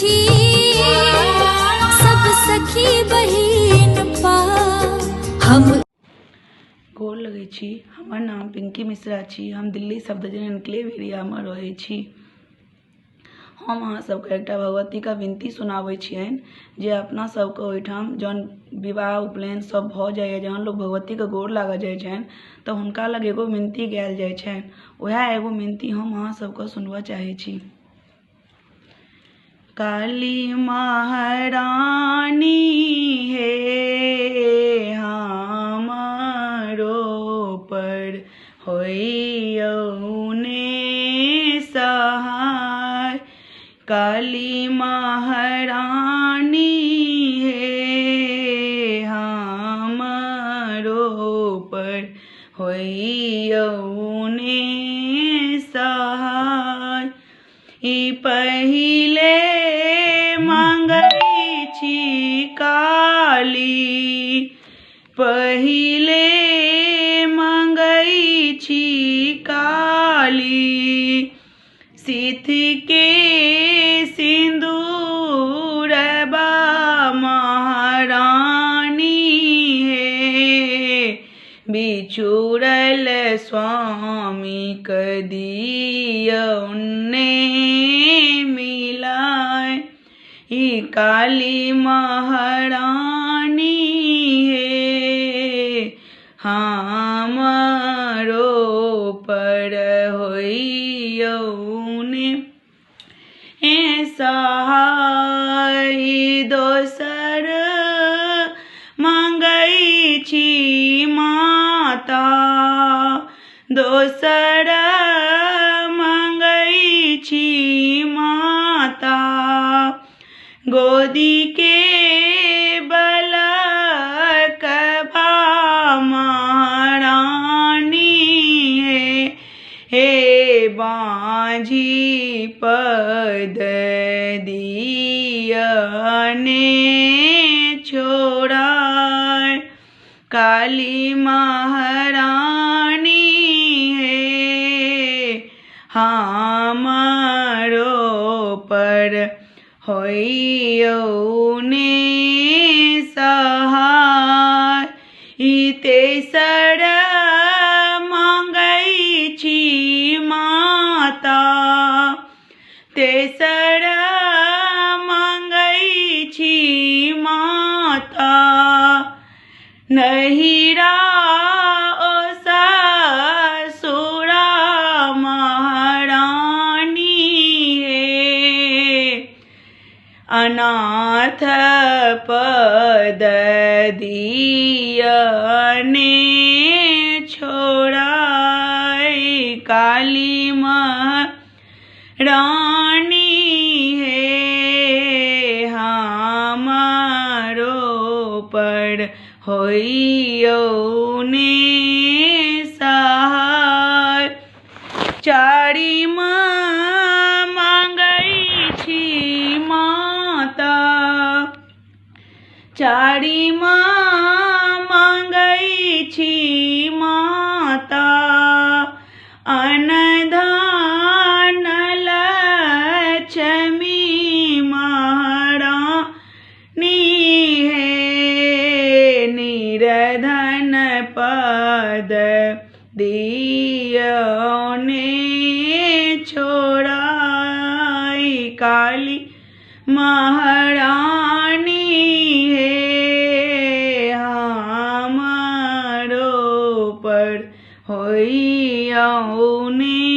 छी सब सखी बहिन पा हम गोर लगै छी। हमर नाम पिंकी मिश्रा छी। हम दिल्ली सफदरजंग एन्क्लेव एरियामे रहै छी। हम अहाँ सबके एकटा भगवतीके विनती सुनाबै छियनि जे अपना सबके ओहिठाम जहन विवाह उपनयन सब भऽ जाइए, जहन लोक भगवतीके गोर लागऽ जाइ छनि तऽ हुनका लग एगो विनती गायल जाइ छनि। वएह एगो विनती हम अहाँ सबके सुनबऽ चाहै छी। काली महारानी हे हमरो पर होइयौ ने सहाय। काली महारानी हे हमरो पर होइयौ ने सहाय। ई पहिले मंगै छी काली, पहिले मंगै छी काली, सिथि के सिंदूरबा महारानी हे बिछुड़ल स्वामी क दियौने मिलाय। ई काली महारानी हे हमरो पर होइयौ ने सहाय। दोसर मंगै छी माता, दोसर मंगै छी माता, गोदी के बलकबा महारानी हे बाँझी पद दियने छोड़ाय। काली महारानी हे हमरो पर होइयौ ने सहाय। ई तेसर मंगै छी माता, तेसर मंगै छी माता, नहिरा ओ ससुरा महारानी हे अनाथ पद दियने छोड़ाय। काली महारानी हे हमरो पर होइयौ ने सहाय। चारिम मंगै छी माता, चारिम मंगै छी माता, अनधन लक्ष्मी महारानी हे निर्धन पद दियौने छोड़ाय। काली महारानी हे हमरो पर होइयौ ने